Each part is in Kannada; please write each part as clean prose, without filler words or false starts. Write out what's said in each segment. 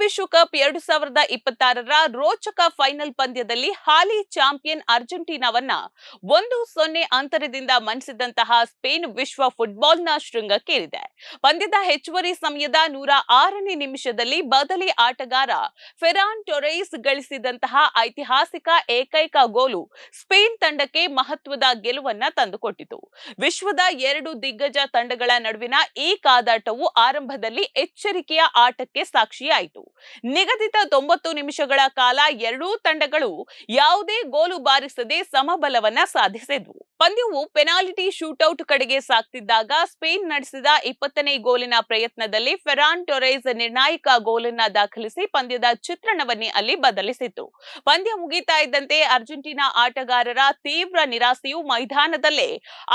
ವಿಶ್ವಕಪ್ 2026ರ ರೋಚಕ ಫೈನಲ್ ಪಂದ್ಯದಲ್ಲಿ ಹಾಲಿ ಚಾಂಪಿಯನ್ ಅರ್ಜೆಂಟೀನಾವನ್ನ 1-0 ಅಂತರದಿಂದ ಮಣಿಸಿದಂತಹ ಸ್ಪೇನ್ ವಿಶ್ವ ಫುಟ್ಬಾಲ್ನ ಶೃಂಗಕ್ಕೇರಿದೆ. ಪಂದ್ಯದ ಹೆಚ್ಚುವರಿ ಸಮಯದ 106ನೇ ನಿಮಿಷದಲ್ಲಿ ಬದಲಿ ಆಟಗಾರ ಫೆರಾನ್ ಟೊರೆಸ್ ಗಳಿಸಿದಂತಹ ಐತಿಹಾಸಿಕ ಏಕೈಕ ಗೋಲು ಸ್ಪೇನ್ ತಂಡಕ್ಕೆ ಮಹತ್ವದ ಗೆಲುವನ್ನ ತಂದುಕೊಟ್ಟಿತು. ವಿಶ್ವದ ಎರಡು ದಿಗ್ಗಜ ತಂಡಗಳ ನಡುವಿನ ಈ ಕಾದಾಟವು ಆರಂಭದಲ್ಲಿ ಎಚ್ಚರಿಕೆಯ ಆಟಕ್ಕೆ ಸಾಕ್ಷಿಯಾಯಿತು. ನಿಗದಿತ 90 ನಿಮಿಷಗಳ ಕಾಲ ಎರಡೂ ತಂಡಗಳು ಯಾವುದೇ ಗೋಲು ಬಾರಿಸದೆ ಸಮಬಲವನ್ನ ಸಾಧಿಸಿದ್ವು. ಪಂದ್ಯವು ಪೆನಾಲ್ಟಿ ಶೂಟೌಟ್ ಕಡೆಗೆ ಸಾಗ್ತಿದ್ದಾಗ ಸ್ಪೇನ್ ನಡೆಸಿದ 20ನೇ ಗೋಲಿನ ಪ್ರಯತ್ನದಲ್ಲಿ ಫೆರಾನ್ ಟೊರೆಸ್ ನಿರ್ಣಾಯಕ ಗೋಲನ್ನ ದಾಖಲಿಸಿ ಪಂದ್ಯದ ಚಿತ್ರಣವನ್ನೇ ಅಲ್ಲಿ ಬದಲಿಸಿತು. ಪಂದ್ಯ ಮುಗಿತಾ ಇದ್ದಂತೆ ಅರ್ಜೆಂಟೀನಾ ಆಟಗಾರರ ತೀವ್ರ ನಿರಾಸೆಯು ಮೈದಾನದಲ್ಲೇ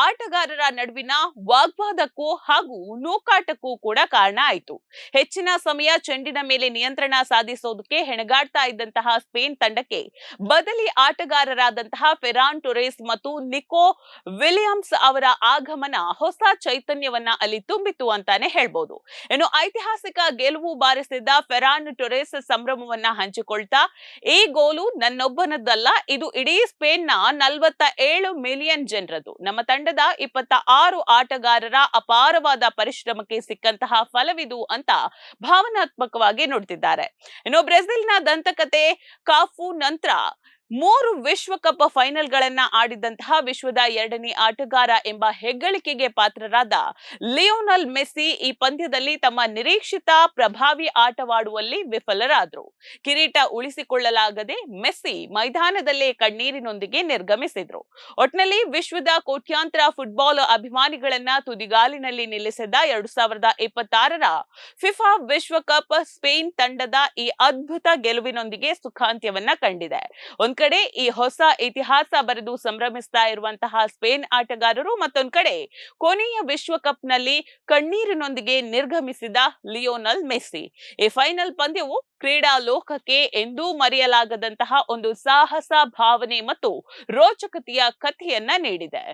ಆಟಗಾರರ ನಡುವಿನ ವಾಗ್ವಾದಕ್ಕೂ ಹಾಗೂ ನೂಕಾಟಕ್ಕೂ ಕೂಡ ಕಾರಣ ಆಯಿತು. ಹೆಚ್ಚಿನ ಸಮಯ ಚೆಂಡಿನ ಮೇಲೆ ನಿಯಂತ್ರಣ ಸಾಧಿಸೋದಕ್ಕೆ ಹೆಣಗಾಡ್ತಾ ಇದ್ದಂತಹ ಸ್ಪೇನ್ ತಂಡಕ್ಕೆ ಬದಲಿ ಆಟಗಾರರಾದಂತಹ ಫೆರಾನ್ ಟೊರೆಸ್ ಮತ್ತು ನಿಕೋ ವಿಲಿಯಮ್ಸ್ ಅವರ ಆಗಮನ ಹೊಸ ಚೈತನ್ಯವನ್ನ ಅಲ್ಲಿ ತುಂಬಿತು ಅಂತಾನೆ ಹೇಳ್ಬೋದು. ಇನ್ನು ಐತಿಹಾಸಿಕ ಗೆಲುವು ಬಾರಿಸಿದ್ದ ಫೆರಾನ್ ಟೊರೆಸ್ ಸಂಭ್ರಮವನ್ನ ಹಂಚಿಕೊಳ್ತಾ, ಈ ಗೋಲು ನನ್ನೊಬ್ಬನದ್ದಲ್ಲ, ಇದು ಇಡೀ ಸ್ಪೇನ್ನ 47 ಮಿಲಿಯನ್ ಜನರದು. ನಮ್ಮ ತಂಡದ 26 ಆಟಗಾರರ ಅಪಾರವಾದ ಪರಿಶ್ರಮಕ್ಕೆ ಸಿಕ್ಕಂತಹ ಫಲವಿದು ಅಂತ ಭಾವನಾತ್ಮಕವಾಗಿ ನುಡಿದಿದ್ದಾರೆ. ಇನ್ನು ಬ್ರೆಜಿಲ್ನ ದಂತಕತೆ ಕಾಫು ನಂತರ 3 ವಿಶ್ವಕಪ್ ಫೈನಲ್ಗಳನ್ನ ಆಡಿದಂತಹ ವಿಶ್ವದ 2ನೇ ಆಟಗಾರ ಎಂಬ ಹೆಗ್ಗಳಿಕೆಗೆ ಪಾತ್ರರಾದ ಲಿಯೋನಲ್ ಮೆಸ್ಸಿ ಈ ಪಂದ್ಯದಲ್ಲಿ ತಮ್ಮ ನಿರೀಕ್ಷಿತ ಪ್ರಭಾವಿ ಆಟವಾಡುವಲ್ಲಿ ವಿಫಲರಾದರು. ಕಿರೀಟ ಉಳಿಸಿಕೊಳ್ಳಲಾಗದೆ ಮೆಸ್ಸಿ ಮೈದಾನದಲ್ಲೇ ಕಣ್ಣೀರಿನೊಂದಿಗೆ ನಿರ್ಗಮಿಸಿದ್ರು. ಒಟ್ನಲ್ಲಿ ವಿಶ್ವದ ಕೋಟ್ಯಾಂತರ ಫುಟ್ಬಾಲ್ ಅಭಿಮಾನಿಗಳನ್ನ ತುದಿಗಾಲಿನಲ್ಲಿ ನಿಲ್ಲಿಸಿದ 2026ರ ಫಿಫಾ ವಿಶ್ವಕಪ್ ಸ್ಪೇನ್ ತಂಡದ ಈ ಅದ್ಭುತ ಗೆಲುವಿನೊಂದಿಗೆ ಸುಖಾಂತ್ಯವನ್ನ ಕಂಡಿದೆ. ಒಂದ್ ಕಡೆ ಈ ಹೊಸ ಇತಿಹಾಸ ಬರೆದು ಸಂಭ್ರಮಿಸ್ತಾ ಇರುವಂತಹ ಸ್ಪೇನ್ ಆಟಗಾರರು, ಮತ್ತೊಂದ್ ಕಡೆ ಕೊನೆಯ ವಿಶ್ವಕಪ್ ನಲ್ಲಿ ಕಣ್ಣೀರಿನೊಂದಿಗೆ ನಿರ್ಗಮಿಸಿದ ಲಿಯೋನಲ್ ಮೆಸ್ಸಿ. ಈ ಫೈನಲ್ ಪಂದ್ಯವು ಕ್ರೀಡಾ ಲೋಕಕ್ಕೆ ಎಂದೂ ಮರೆಯಲಾಗದಂತಹ ಒಂದು ಸಾಹಸ ಭಾವನೆ ಮತ್ತು ರೋಚಕತೆಯ ಕಥೆಯನ್ನ ನೀಡಿದೆ.